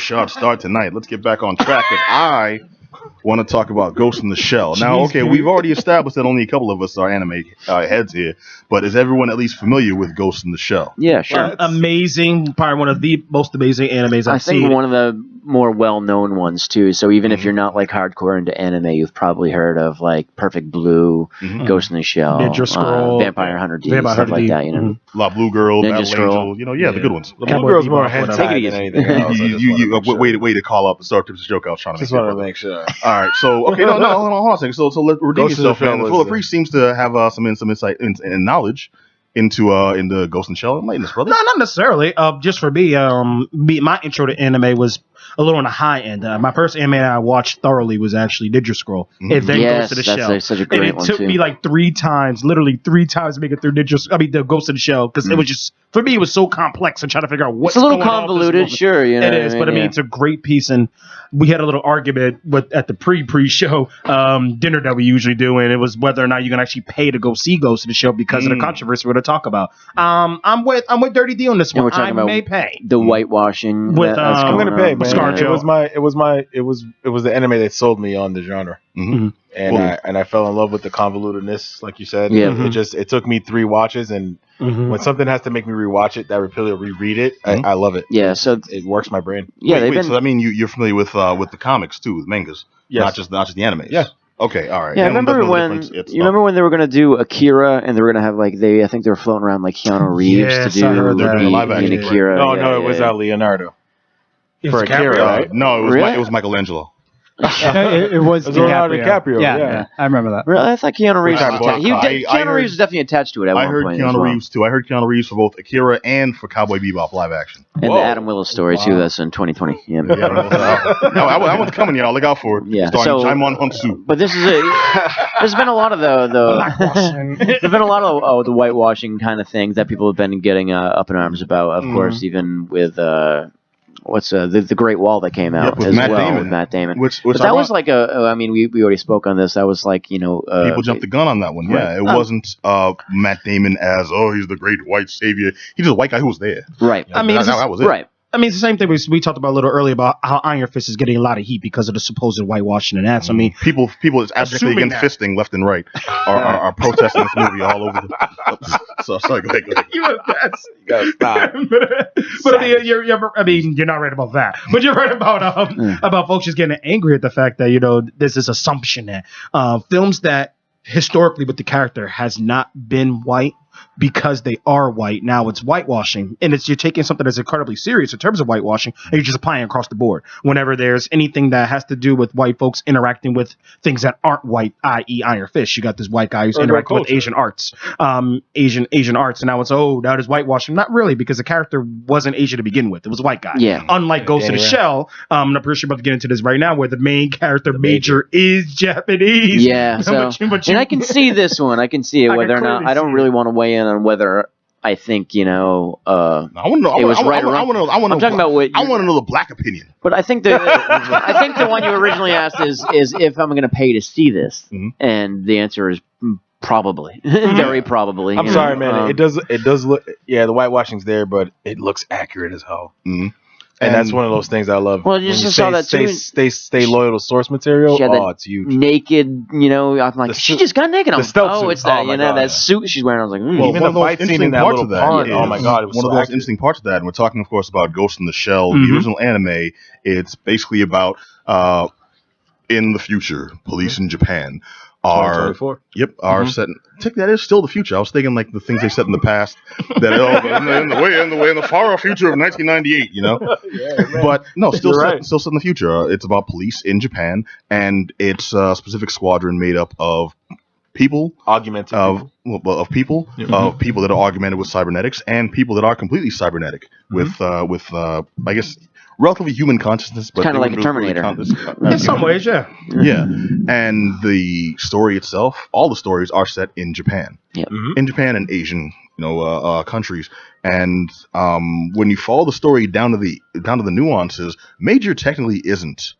shot start tonight. Let's get back on track because I want to talk about Ghost in the Shell. Now, okay, we've already established that only a couple of us are anime heads here, but is everyone at least familiar with Ghost in the Shell? Yeah, sure. Amazing, probably one of the most amazing animes I've seen. I think one of the more well-known ones too. So even if you're not like hardcore into anime, you've probably heard of like Perfect Blue, Ghost in the Shell, Ninja Scroll, Vampire Hunter D, stuff like that. You know, La Blue Girl, Ninja Battle Scroll. Angel. The good ones. The Blue Girl's more hentai it than easy. anything else. Way to call up and start this joke. I was trying to Just make wanted sure. to make sure. All right, so okay, no, hold on a second. So let redeem Ghost in the yourself, man. Shell Full of was, Free seems to have some insight and knowledge into Ghost in the Shell. Enlighten us, brother. No, not necessarily. Just for me, my intro to anime was a little on the high end. My first anime I watched thoroughly was actually Ninja Scroll. It then goes to the Shell. Such a great and it one took too. me like literally three times to make it through the Ghost in the Shell, because it was just, for me, it was so complex and trying to figure out what's It's a little going on at this convoluted, moment. sure. You know It is, but I mean, it's a great piece, and we had a little argument at the pre-show dinner that we usually do, and it was whether or not you can actually pay to go see Ghost in the Shell because of the controversy we're going to talk about. I'm with Dirty D on this one. we're talking about may pay the whitewashing. With, I'm gonna pay, man. ScarJo. It was the anime that sold me on the genre, Mm-hmm. and I fell in love with the convolutedness, like you said. Yeah. It took me 3 watches, and when something has to make me rewatch it, that reread it, I love it. Yeah, so It works my brain. yeah, Wait, so that means you're familiar with the comics too, with mangas, Yes. not just the animes. Yeah. Okay, all right. Yeah, Anyone remember doesn't know the when difference, remember when they were gonna do Akira and they were gonna have like I think they were floating around like Keanu Reeves Yes, to do I heard that. the Live action, in Akira. No, it was Leonardo. It For was Akira, DiCaprio. right? No, it was Really? it was Michelangelo. It was Leonardo DiCaprio. Yeah, I remember that. Really? I thought Keanu Reeves I- was attached. I Keanu heard- Reeves was definitely attached to it at I one heard point. Keanu as well. Reeves too. I heard Keanu Reeves for both Akira and for Cowboy Bebop live action. And Whoa. the Adam Willis story too. That's in 2020. Yeah. I was coming, y'all. Look out for it. Yeah, Starring so- Jaimon Hunsu. But this is there's been a lot of there's been a lot of the whitewashing kind of things that people have been getting up in arms about. Of course, even with what's the Great Wall that came out with as Matt well Damon. with Matt Damon. Which But that was like I mean, we already spoke on this. That was like people jumped the gun on that one. Yeah, Right. it wasn't Matt Damon as he's the great white savior. He's just a white guy who was there. right. I mean, that was it. Right. I mean, it's the same thing we talked about a little earlier about how Iron Fist is getting a lot of heat because of the supposed whitewashing and that. So, I mean, People is abjectly Assuming against fisting left and right are protesting this movie all over the. So sorry, go ahead. you know, that's, You gotta stop. but I mean, you're not right about that. But you're right about folks just getting angry at the fact that there's this assumption that films that historically with the character has not been white, because they are white, now it's whitewashing, and you're taking something that's incredibly serious in terms of whitewashing and you're just applying it across the board whenever there's anything that has to do with white folks interacting with things that aren't white, i.e. Iron Fist. You got this white guy who's interacting with Asian arts, Asian arts, and now it's that is whitewashing. Not really, because the character wasn't Asian to begin with. It was a white guy. Yeah. Unlike Ghost in the Shell, I'm pretty sure about to get into this right now, where the main character Major is Japanese. Yeah. So, and I can see this one. I can see it. I can Whether or not clearly I don't see really want to weigh in on whether I think I want to know. it was right or wrong. I'm talking about what I want to know the black opinion. But I think the one you originally asked is if I'm going to pay to see this, and the answer is probably, very probably. I'm sorry, man. It does look. Yeah, the whitewashing's there, but it looks accurate as hell. Mm-hmm. And that's one of those things I love. Well, you When just saw that too. Stay loyal to source material. She had that It's huge. naked, I'm like, she just got naked. the stealth suit. It's that, Oh my God, that yeah. suit she's wearing. I was like, Well, Even one of the the fight most scene in interesting that parts little of that pond, is oh my God, it was one so of the most accurate. interesting parts of that. And we're talking, of course, about Ghost in the Shell, the original anime. It's basically about in the future, police in Japan are 2024. set. Take that is still the future. I was thinking like the things they said in the past that in the far off future of 1998. But no, still set in the future. It's about police in Japan, and it's a specific squadron made up of people, Augmented of people that are augmented with cybernetics, and people that are completely cybernetic with I guess relatively human consciousness, but Kind of they like a wouldn't really Terminator. in some ways, yeah. yeah, and the story itself, all the stories are set in Japan. Yeah. In Japan and Asian, countries. And when you follow the story down to the nuances, Major technically isn't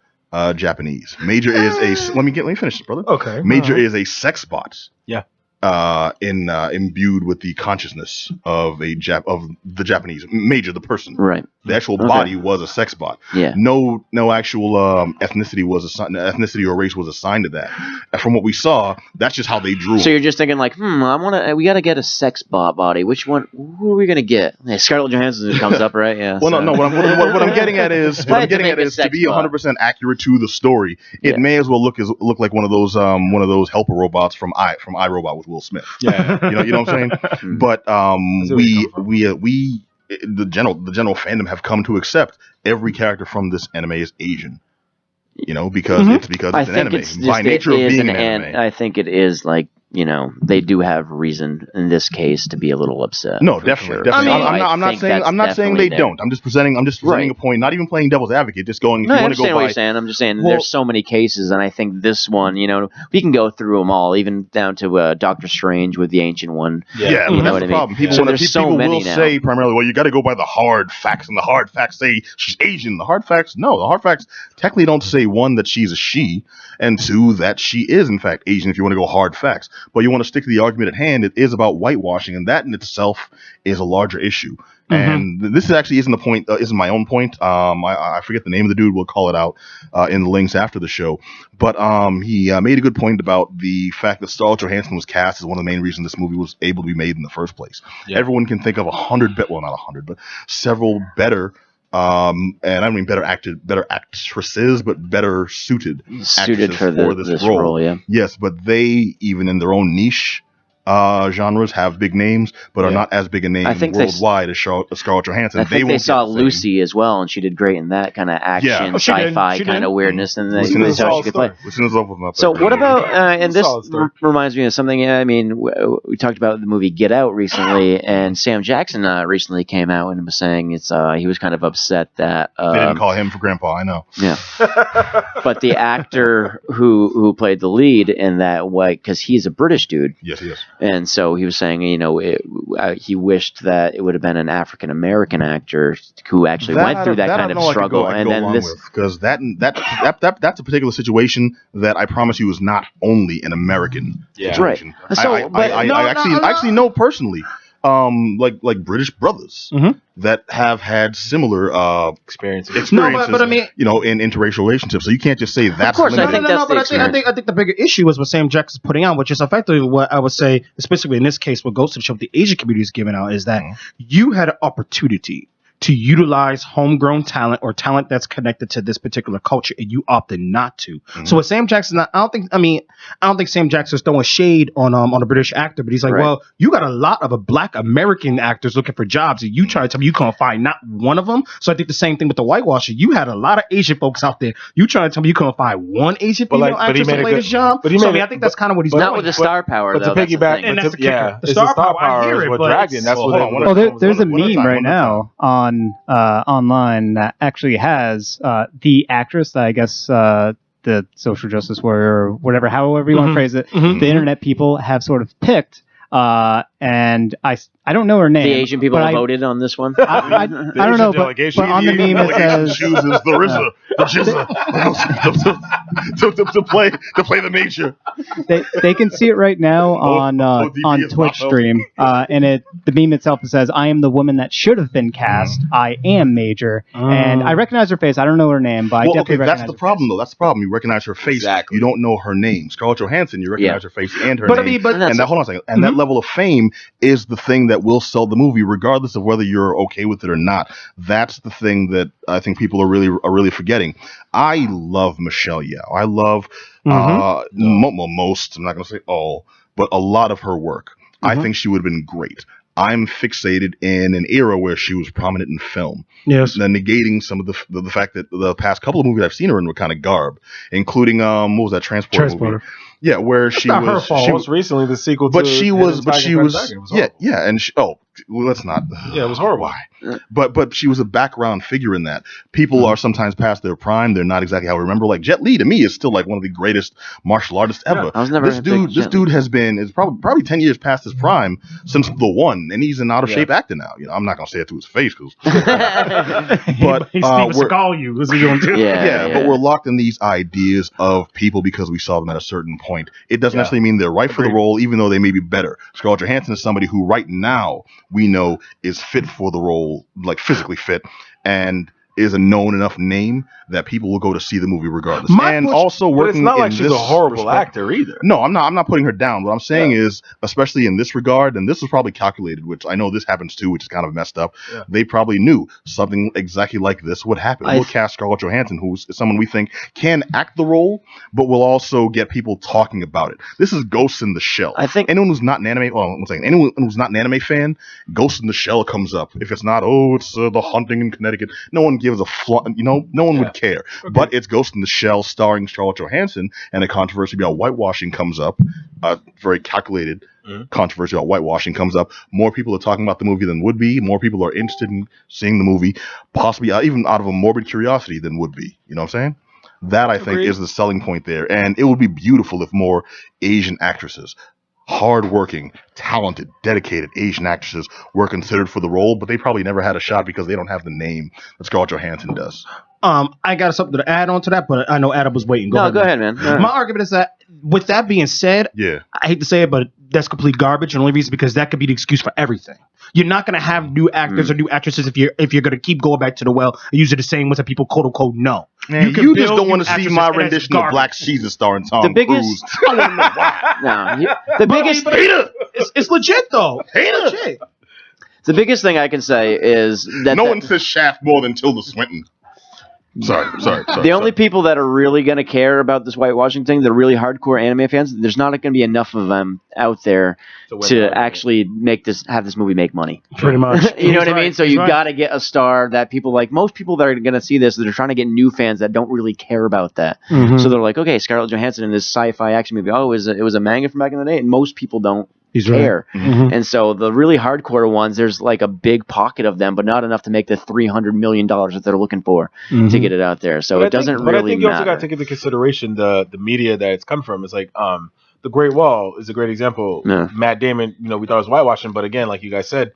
Japanese. Major is a let me finish this, brother. Okay. Major is a sex bot. Yeah. imbued with the consciousness of the Japanese Major, the person. Right. The actual body was a sex bot. Yeah. No actual ethnicity or race was assigned to that. And from what we saw, that's just how they drew. So you're just thinking like, we got to get a sex bot body. Which one? Who are we gonna get? Yeah, Scarlett Johansson comes up, right? Yeah. Well, no. What I'm getting at is to be 100% accurate to the story. It may as well look like one of those helper robots from iRobot with Will Smith. Yeah. You know what I'm saying? But the general fandom have come to accept every character from this anime is Asian. Because it's an anime. By nature of being an anime. I think it is like, they do have reason in this case to be a little upset. No, definitely. I mean, I'm not saying they don't. I'm just presenting a point, not even playing devil's advocate, just going, if you want to go what you're saying. I'm just saying there's so many cases, and I think this one, we can go through them all, even down to Doctor Strange with the Ancient One. Yeah, you know that's what the I mean? problem. People will say primarily, well, you got to go by the hard facts, and the hard facts say she's Asian. The hard facts technically don't say, one, that she's a she, and two, that she is in fact Asian, if you want to go hard facts. But you want to stick to the argument at hand, it is about whitewashing, and that in itself is a larger issue. And this actually isn't the point, isn't my own point. I forget the name of the dude. We'll call it out in the links after the show. But he made a good point about the fact that Scarlett Johansson was cast as one of the main reasons this movie was able to be made in the first place. Yeah. Everyone can think of but several better and I don't mean better actresses, but better suited for this role. Yeah. Yes, but they, even in their own niche genres, have big names, but are not as big a name worldwide as Scarlett Johansson. I think they saw Lucy as well, and she did great in that kind of action, sci-fi kind of weirdness, and they saw she could play. So what about, and this reminds me of something, I mean, we talked about the movie Get Out recently, and Sam Jackson recently came out and was saying he was kind of upset that... they didn't call him for Grandpa, I know. Yeah. But the actor who played the lead in that way, because he's a British dude. Yes, he is. And so he was saying, he wished that it would have been an African American actor who actually went through that kind of struggle. And then because that's a particular situation that I promise you is not only an American situation. Right. So, I actually know personally. Like British brothers that have had similar experiences. No, but I mean, in interracial relationships. So you can't just say that's. Of course, I think I think the bigger issue is what Sam Jackson's putting out, which is effectively what I would say, especially in this case, what Ghost of the Show, the Asian community is giving out, is that you had an opportunity to utilize homegrown talent or talent that's connected to this particular culture, and you opted not to. So with Sam Jackson, I don't think Sam Jackson's throwing shade on a British actor, but he's like, well, you got a lot of Black American actors looking for jobs, and you try to tell me you can't find not one of them. So I think the same thing with the whitewashing. You had a lot of Asian folks out there. You trying to tell me you couldn't find one Asian female actress to play this job? I think that's kind of what he's doing. Not with the star power, but though. to piggyback, the star power is what Dragon. That's what. There's a meme right now on online that actually has the actress that I guess the social justice warrior or whatever, however you want to phrase it, the internet people have sort of picked, and I don't know her name. The Asian people voted on this one. I don't know, but on the meme it says chooses the RZA to play the Major. They can see it right now on Twitch stream, and the meme itself says, "I am the woman that should have been cast. I am Major," and I recognize her face. I don't know her name, but I definitely recognize. That's the problem, though. That's the problem. You recognize her face. Exactly. You don't know her name. Scarlett Johansson. You recognize her face and her name. Hold on a second. And that level of fame is the thing that will sell the movie, regardless of whether you're okay with it or not. That's the thing that I think people are really forgetting. I love Michelle Yeoh. I love most. I'm not going to say all, but a lot of her work. I think she would have been great. I'm fixated in an era where she was prominent in film. Yes. And negating some of the fact that the past couple of movies I've seen her in were kind of garb, including what was that Transporter movie? Yeah, where she was. Most recently, the sequel. But she was. Yeah, and let's not. Yeah, it was horrible. Why? But she was a background figure in that. People are sometimes past their prime. They're not exactly how we remember. Like Jet Li to me is still like one of the greatest martial artists ever. I was never This dude is probably 10 years past his prime since The One, and he's an out of shape actor now. I'm not gonna say it to his face, but Steve Seagal, you is he going to? Yeah, but we're locked in these ideas of people because we saw them at a certain point. It doesn't necessarily mean they're right for the role, even though they may be better. Scarlett Johansson is somebody who right now we know is fit for the role, like physically fit, and is a known enough name that people will go to see the movie regardless. Also working. But it's not like she's a horrible actor either. No, I'm not putting her down. What I'm saying is, especially in this regard, and this was probably calculated, which I know this happens too, which is kind of messed up. Yeah. They probably knew something exactly like this would happen. We'll cast Scarlett Johansson, who's someone we think can act the role, but will also get people talking about it. This is Ghost in the Shell. I think anyone who's not an anime, anyone who's not an anime fan, Ghost in the Shell comes up. If it's not, it's the Haunting in Connecticut. No one gives a no one would care. Okay. But it's Ghost in the Shell starring Scarlett Johansson, and a controversy about whitewashing comes up. Very calculated controversy about whitewashing comes up. More people are talking about the movie than would be. More people are interested in seeing the movie, possibly even out of a morbid curiosity than would be. You know what I'm saying? That I think is the selling point there. And it would be beautiful if more Asian actresses, hardworking, talented, dedicated Asian actresses were considered for the role, but they probably never had a shot because they don't have the name that Scarlett Johansson does. I got something to add on to that, but I know Adam was waiting. Go ahead, man. My argument is that, with that being said, I hate to say it, but that's complete garbage. And the only reason because that could be the excuse for everything. You're not going to have new actors or new actresses if you're going to keep going back to the well and use the same ones that people quote unquote know. Man, you just don't want to see my rendition of Black Caesar starring Tom Cruise. I want to know why. The biggest. It's legit though. Legit. The biggest thing I can say is that no one says Shaft more than Tilda Swinton. Sorry. The only people that are really going to care about this whitewashing thing, the really hardcore anime fans, there's not going to be enough of them out there to actually have this movie make money. Pretty much. You know what I mean? So you got to get a star that people like. Most people that are going to see this, they're trying to get new fans that don't really care about that. Mm-hmm. So they're like, okay, Scarlett Johansson in this sci-fi action movie. Oh, it was a manga from back in the day, and most people don't care. Right. Mm-hmm. And so the really hardcore ones, there's like a big pocket of them, but not enough to make the $300 million that they're looking for to get it out there. So it doesn't really matter. But I think you also got to take into consideration the media that it's come from. It's like The Great Wall is a great example. Yeah. Matt Damon, we thought it was whitewashing, but again, like you guys said,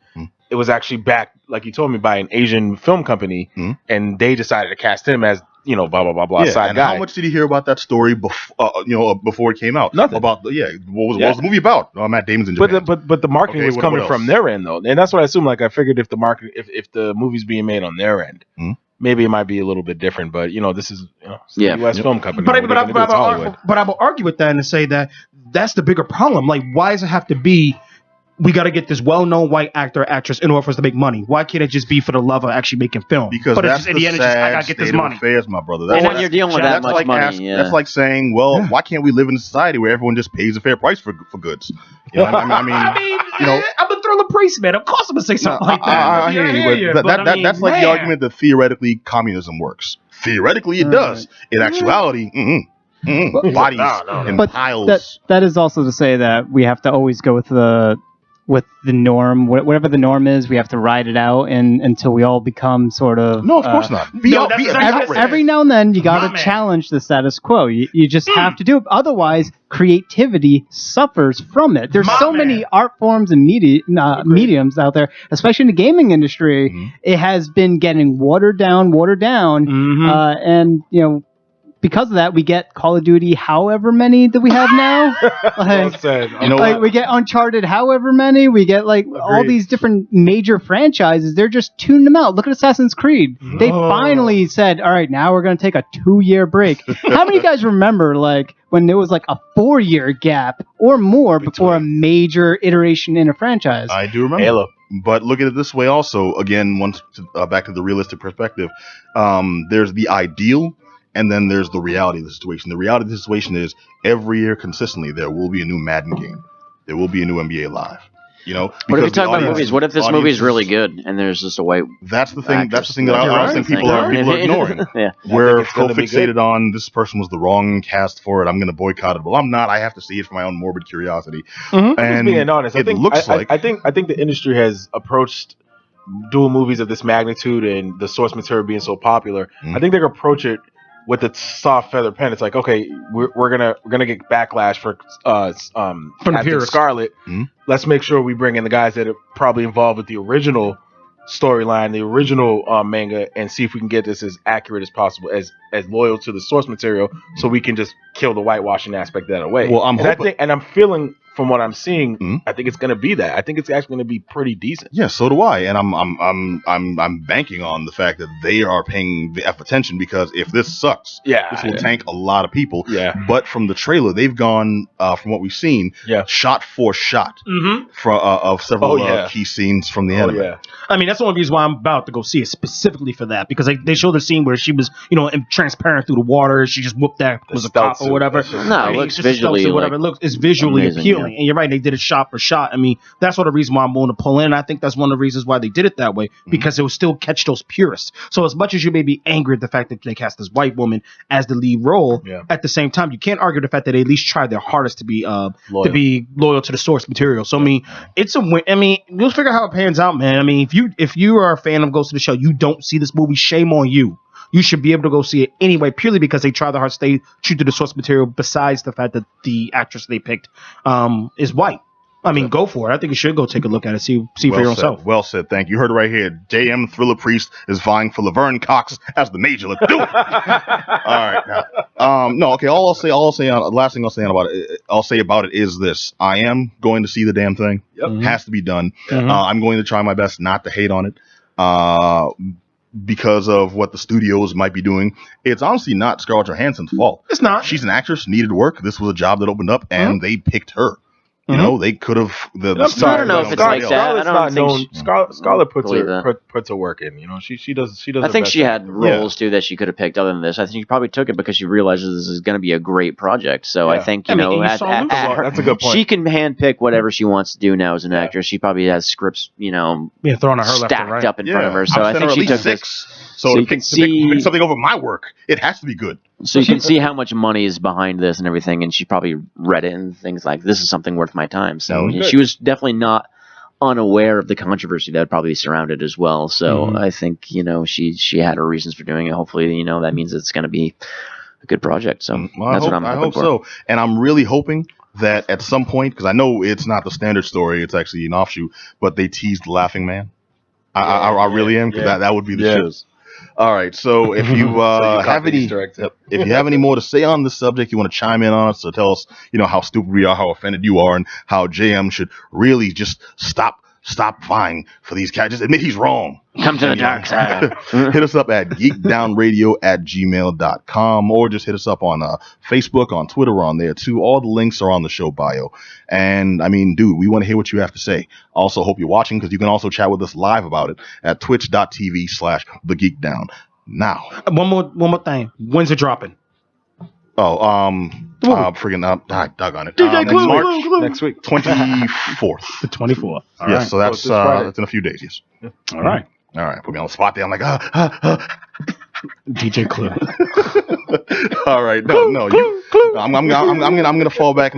it was actually backed, like you told me, by an Asian film company, and they decided to cast him as blah blah blah blah side guy. How much did he hear about that story before it came out? Nothing. About what was the movie about? Matt Damon's in Japan. But the marketing was coming from their end though, and that's what I assume. Like I figured if the movie's being made on their end, maybe it might be a little bit different. But this is a U.S. film company. But I will argue with that and say that that's the bigger problem. Like, why does it have to be? We got to get this well-known white actor or actress in order for us to make money. Why can't it just be for the love of actually making film? Because that's the sad I got to get this money. Affairs, my brother. You're dealing with that much money. That's like saying, why can't we live in a society where everyone just pays a fair price for goods? I'm a Thriller Priest, man. Of course I'm going to say something like that. I hear you. That's like the argument that theoretically communism works. Theoretically, it does. In actuality, bodies and piles. That is also to say that we have to always go with the norm, whatever the norm is, we have to ride it out until we all become sort of. No, of course not. Every now and then you got to challenge the status quo. You just have to do it. Otherwise, creativity suffers from it. There's many art forms and mediums out there, especially in the gaming industry. It has been getting watered down, and because of that, we get Call of Duty however many that we have now. We get Uncharted however many. We get all these different major franchises. They're just tuning them out. Look at Assassin's Creed. They finally said, all right, now we're going to take a 2-year break. How many of you guys remember when there was a 4-year gap or more before a major iteration in a franchise? I do remember. Halo. But look at it this way also. Again, back to the realistic perspective, there's the ideal. And then there's the reality of the situation. The reality of the situation is every year consistently there will be a new Madden game. There will be a new NBA Live. You know, what if you talk about movies? What if this movie is really good and there's just a white? That's the thing. That's the thing that I think people are ignoring. Yeah, we're so fixated on this person was the wrong cast for it. I'm going to boycott it. Well, I'm not. I have to see it for my own morbid curiosity. And just being honest, I think the industry has approached doing movies of this magnitude and the source material being so popular. I think they approach it with a soft feather pen. It's like, okay, we're gonna get backlash for casting Scarlet. Let's make sure we bring in the guys that are probably involved with the original storyline, the original manga, and see if we can get this as accurate as possible, as loyal to the source material, so we can just kill the whitewashing aspect of that away. Well, I'm feeling from what I'm seeing, I think it's going to be that. I think it's actually going to be pretty decent. Yeah, so do I, and I'm banking on the fact that they are paying the attention, because if this sucks, this will tank a lot of people. Yeah. But from the trailer, they've gone from what we've seen, shot for shot of several key scenes from the anime. Yeah. I mean, that's the only reason why I'm about to go see it, specifically for that, because they showed the scene where she was, transparent through the water. She just whooped that was a cop or whatever. No, it looks visually it's visually amazing, appealing. And you're right, they did it shot for shot. I mean, that's one of the reasons why I'm willing to pull in. I think that's one of the reasons why they did it that way, because it will still catch those purists. So as much as you may be angry at the fact that they cast this white woman as the lead role, at the same time, you can't argue the fact that they at least tried their hardest to be loyal to the source material. So I mean, it's a win. I mean, we'll figure out how it pans out, man. I mean, if you are a fan of Ghost of the Shell, you don't see this movie, shame on you. You should be able to go see it anyway, purely because they try their hard to stay true to the source material, besides the fact that the actress they picked is white. I mean, go for it. I think you should go take a look at it, see for your own self. Well said. Thank you. You heard it right here. JM Thriller Priest is vying for Laverne Cox as the major. Let's do it. All right. Now, okay. Last thing I'll say about it is this: I am going to see the damn thing. Has to be done. I'm going to try my best not to hate on it. Because of what the studios might be doing. It's honestly not Scarlett Johansson's fault. It's not. She's an actress, needed work. This was a job that opened up, and they picked her. You know, they could have. I don't know if it's like that. I don't think Scarlett puts her work in. You know, she does. I think she had roles too that she could have picked other than this. I think she probably took it because she realizes this is going to be a great project. So I think that's a good point. She can handpick whatever she wants to do now as an actress. She probably has scripts, thrown at her stacked up in front of her. So I think she took this. So you can see something over my work. It has to be good. So you can see how much money is behind this and everything, and she probably read it and things like, this is something worth my time. So she was definitely not unaware of the controversy that would probably surround it as well. So I think, she had her reasons for doing it. Hopefully, that means it's going to be a good project. So that's what I'm hoping I hope for. So. And I'm really hoping that at some point, because I know it's not the standard story, it's actually an offshoot, but they teased the Laughing Man. I really am, because that would be the shiz. All right, so if you have any more to say on this subject, you want to chime in on us, so tell us, how stupid we are, how offended you are, and how JM should really just stop vying for these guys. Just admit he's wrong. Come to the dark side. Hit us up at geekdownradio@gmail.com, or just hit us up on Facebook, on Twitter, we're on there too. All the links are on the show bio. And I mean, dude, we want to hear what you have to say. Also, hope you're watching, because you can also chat with us live about it at twitch.tv/thegeekdown. Now, one more thing. When's it dropping? Friggin' dug on it. March next week, 24th. The 24th. All right. So that's in a few days. Yes. All right. Put me on the spot there. I'm like, DJ Clue. All right. No. I'm gonna fall back.